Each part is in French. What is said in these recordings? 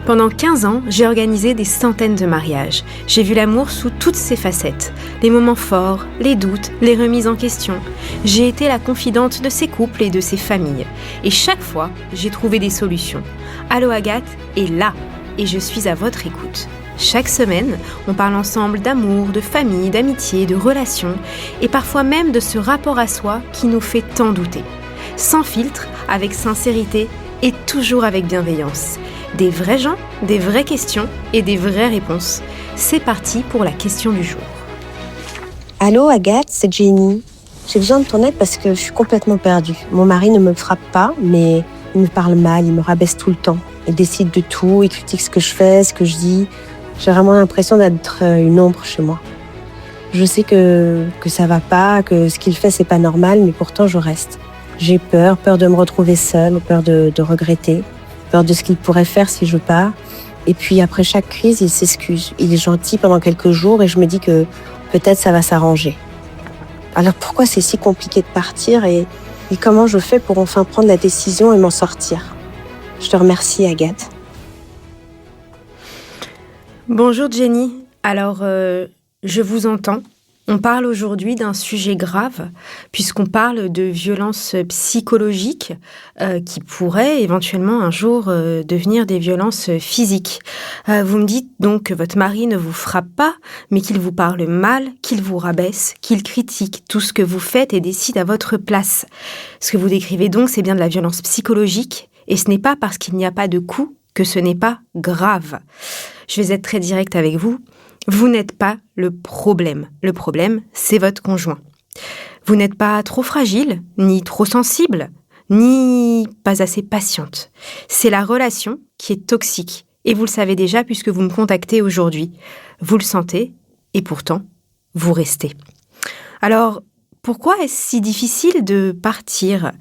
Pendant 15 ans, j'ai organisé des centaines de mariages. J'ai vu l'amour sous toutes ses facettes. Les moments forts, les doutes, les remises en question. J'ai été la confidente de ces couples et de ces familles. Et chaque fois, j'ai trouvé des solutions. Allo Agathe est là et je suis à votre écoute. Chaque semaine, on parle ensemble d'amour, de famille, d'amitié, de relations et parfois même de ce rapport à soi qui nous fait tant douter. Sans filtre, avec sincérité et toujours avec bienveillance. Des vrais gens, des vraies questions et des vraies réponses. C'est parti pour la question du jour. Allô Agathe, c'est Jenny. J'ai besoin de ton aide parce que je suis complètement perdue. Mon mari ne me frappe pas, mais il me parle mal, il me rabaisse tout le temps. Il décide de tout, il critique ce que je fais, ce que je dis. J'ai vraiment l'impression d'être une ombre chez moi. Je sais que ça va pas, que ce qu'il fait c'est pas normal, mais pourtant je reste. J'ai peur de me retrouver seule, peur de regretter. Peur de ce qu'il pourrait faire si je pars. Et puis après chaque crise, il s'excuse. Il est gentil pendant quelques jours et je me dis que peut-être ça va s'arranger. Alors pourquoi c'est si compliqué de partir et comment je fais pour enfin prendre la décision et m'en sortir? Je te remercie Agathe. Bonjour Jenny, alors je vous entends. On parle aujourd'hui d'un sujet grave, puisqu'on parle de violences psychologiques qui pourraient éventuellement un jour devenir des violences physiques. Vous me dites donc que votre mari ne vous frappe pas, mais qu'il vous parle mal, qu'il vous rabaisse, qu'il critique tout ce que vous faites et décide à votre place. Ce que vous décrivez donc, c'est bien de la violence psychologique, et ce n'est pas parce qu'il n'y a pas de coup que ce n'est pas grave. Je vais être très directe avec vous. Vous n'êtes pas le problème. Le problème, c'est votre conjoint. Vous n'êtes pas trop fragile, ni trop sensible, ni pas assez patiente. C'est la relation qui est toxique. Et vous le savez déjà puisque vous me contactez aujourd'hui. Vous le sentez et pourtant, vous restez. Alors, pourquoi est-ce si difficile de partir ?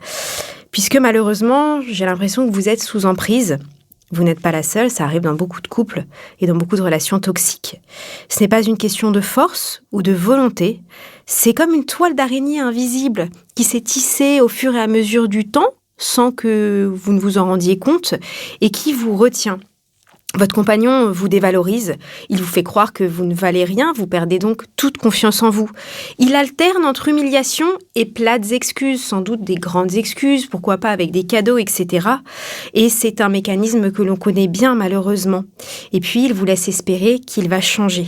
Puisque malheureusement, j'ai l'impression que vous êtes sous emprise. Vous n'êtes pas la seule, ça arrive dans beaucoup de couples et dans beaucoup de relations toxiques. Ce n'est pas une question de force ou de volonté, c'est comme une toile d'araignée invisible qui s'est tissée au fur et à mesure du temps, sans que vous ne vous en rendiez compte, et qui vous retient. Votre compagnon vous dévalorise, il vous fait croire que vous ne valez rien, vous perdez donc toute confiance en vous. Il alterne entre humiliation et plates excuses, sans doute des grandes excuses, pourquoi pas avec des cadeaux, etc. Et c'est un mécanisme que l'on connaît bien malheureusement. Et puis il vous laisse espérer qu'il va changer.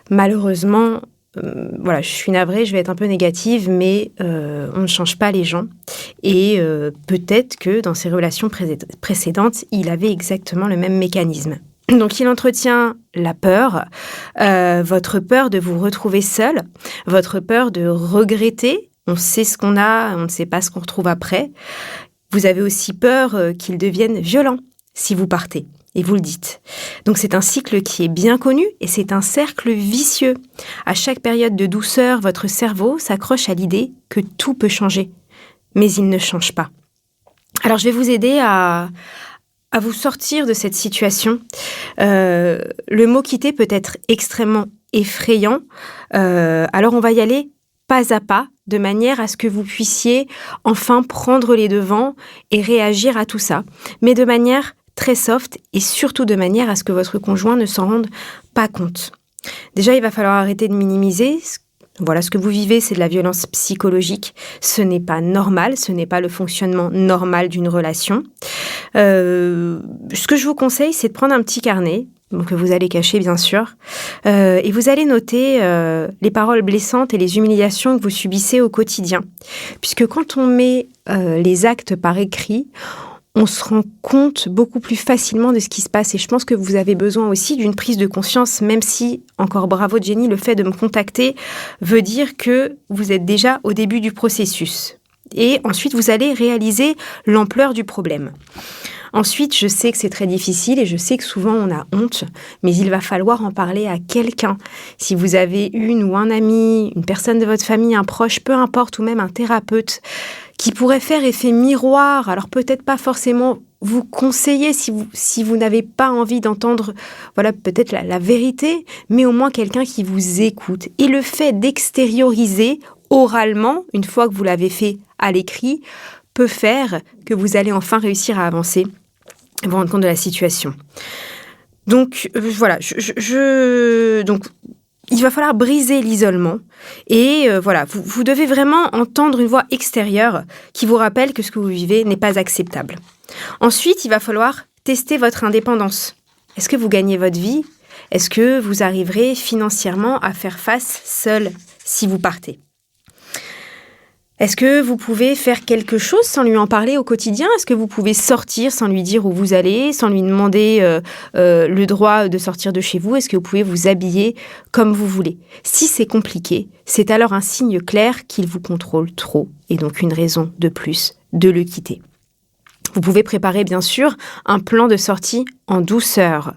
Malheureusement, je suis navrée, je vais être un peu négative, mais on ne change pas les gens. Et peut-être que dans ses relations précédentes, il avait exactement le même mécanisme. Donc il entretient la peur, votre peur de vous retrouver seul, votre peur de regretter. On sait ce qu'on a, on ne sait pas ce qu'on retrouve après. Vous avez aussi peur qu'il devienne violent si vous partez. Et vous le dites. Donc c'est un cycle qui est bien connu et c'est un cercle vicieux. À chaque période de douceur, votre cerveau s'accroche à l'idée que tout peut changer. Mais il ne change pas. Alors je vais vous aider à vous sortir de cette situation. Le mot quitter peut être extrêmement effrayant. Alors on va y aller pas à pas, de manière à ce que vous puissiez enfin prendre les devants et réagir à tout ça. Mais de manière très soft et surtout de manière à ce que votre conjoint ne s'en rende pas compte. Déjà, il va falloir arrêter de minimiser. Voilà, ce que vous vivez, c'est de la violence psychologique. Ce n'est pas normal, ce n'est pas le fonctionnement normal d'une relation. Ce que je vous conseille, c'est de prendre un petit carnet, que vous allez cacher bien sûr, et vous allez noter les paroles blessantes et les humiliations que vous subissez au quotidien. Puisque quand on met les actes par écrit, on se rend compte beaucoup plus facilement de ce qui se passe. Et je pense que vous avez besoin aussi d'une prise de conscience, même si, encore bravo Jenny, le fait de me contacter veut dire que vous êtes déjà au début du processus. Et ensuite, vous allez réaliser l'ampleur du problème. Ensuite, je sais que c'est très difficile et je sais que souvent on a honte, mais il va falloir en parler à quelqu'un. Si vous avez une ou un ami, une personne de votre famille, un proche, peu importe, ou même un thérapeute, qui pourrait faire effet miroir, alors peut-être pas forcément vous conseiller si vous n'avez pas envie d'entendre peut-être la vérité, mais au moins quelqu'un qui vous écoute. Et le fait d'extérioriser oralement, une fois que vous l'avez fait à l'écrit, peut faire que vous allez enfin réussir à avancer. vous rendre compte de la situation. Donc, voilà, donc, il va falloir briser l'isolement et voilà, vous devez vraiment entendre une voix extérieure qui vous rappelle que ce que vous vivez n'est pas acceptable. Ensuite, il va falloir tester votre indépendance. Est-ce que vous gagnez votre vie ? Est-ce que vous arriverez financièrement à faire face seul si vous partez ? Est-ce que vous pouvez faire quelque chose sans lui en parler au quotidien ? Est-ce que vous pouvez sortir sans lui dire où vous allez, sans lui demander le droit de sortir de chez vous ? Est-ce que vous pouvez vous habiller comme vous voulez ? Si c'est compliqué, c'est alors un signe clair qu'il vous contrôle trop et donc une raison de plus de le quitter. Vous pouvez préparer bien sûr un plan de sortie en douceur.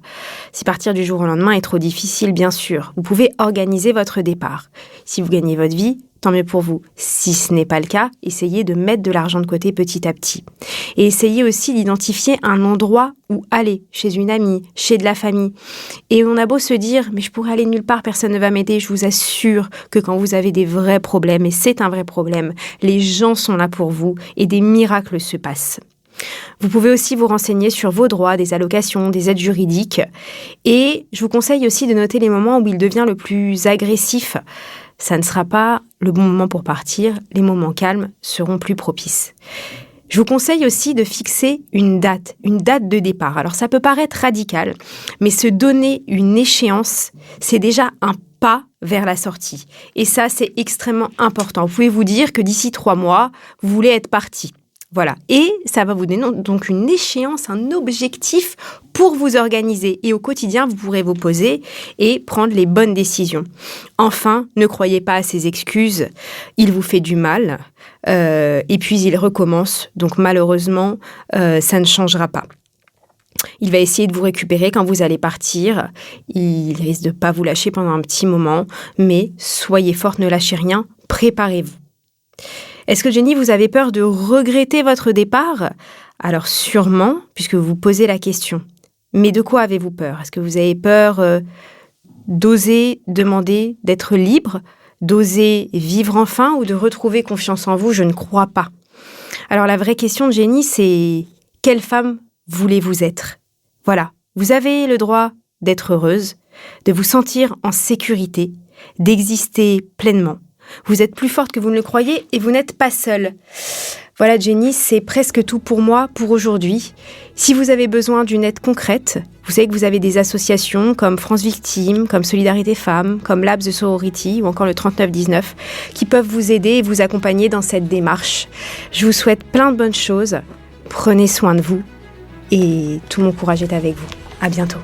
Si partir du jour au lendemain est trop difficile, bien sûr, vous pouvez organiser votre départ. Si vous gagnez votre vie, tant mieux pour vous. Si ce n'est pas le cas, essayez de mettre de l'argent de côté petit à petit. Et essayez aussi d'identifier un endroit où aller, chez une amie, chez de la famille. Et on a beau se dire, mais je pourrais aller nulle part, personne ne va m'aider. Je vous assure que quand vous avez des vrais problèmes, et c'est un vrai problème, les gens sont là pour vous et des miracles se passent. Vous pouvez aussi vous renseigner sur vos droits, des allocations, des aides juridiques. Et je vous conseille aussi de noter les moments où il devient le plus agressif. Ça ne sera pas le bon moment pour partir. Les moments calmes seront plus propices. Je vous conseille aussi de fixer une date de départ. Alors ça peut paraître radical, mais se donner une échéance, c'est déjà un pas vers la sortie. Et ça, c'est extrêmement important. Vous pouvez vous dire que d'ici 3 mois, vous voulez être parti. Voilà. Et ça va vous donner donc une échéance, un objectif pour vous organiser. Et au quotidien, vous pourrez vous poser et prendre les bonnes décisions. Enfin, ne croyez pas à ces excuses. Il vous fait du mal. Et puis, il recommence. Donc, malheureusement, ça ne changera pas. Il va essayer de vous récupérer quand vous allez partir. Il risque de ne pas vous lâcher pendant un petit moment. Mais soyez forte, ne lâchez rien. Préparez-vous. Est-ce que Jenny, vous avez peur de regretter votre départ ? Alors sûrement, puisque vous vous posez la question. Mais de quoi avez-vous peur ? Est-ce que vous avez peur d'oser demander d'être libre, d'oser vivre enfin ou de retrouver confiance en vous ? Je ne crois pas. Alors la vraie question de Jenny, c'est quelle femme voulez-vous être ? Voilà, vous avez le droit d'être heureuse, de vous sentir en sécurité, d'exister pleinement. Vous êtes plus forte que vous ne le croyez et vous n'êtes pas seule. Voilà Jenny, c'est presque tout pour moi pour aujourd'hui. Si vous avez besoin d'une aide concrète, vous savez que vous avez des associations comme France Victimes, comme Solidarité Femmes, comme Labs de Sorority ou encore le 3919 qui peuvent vous aider et vous accompagner dans cette démarche. Je vous souhaite plein de bonnes choses. Prenez soin de vous et tout mon courage est avec vous. À bientôt.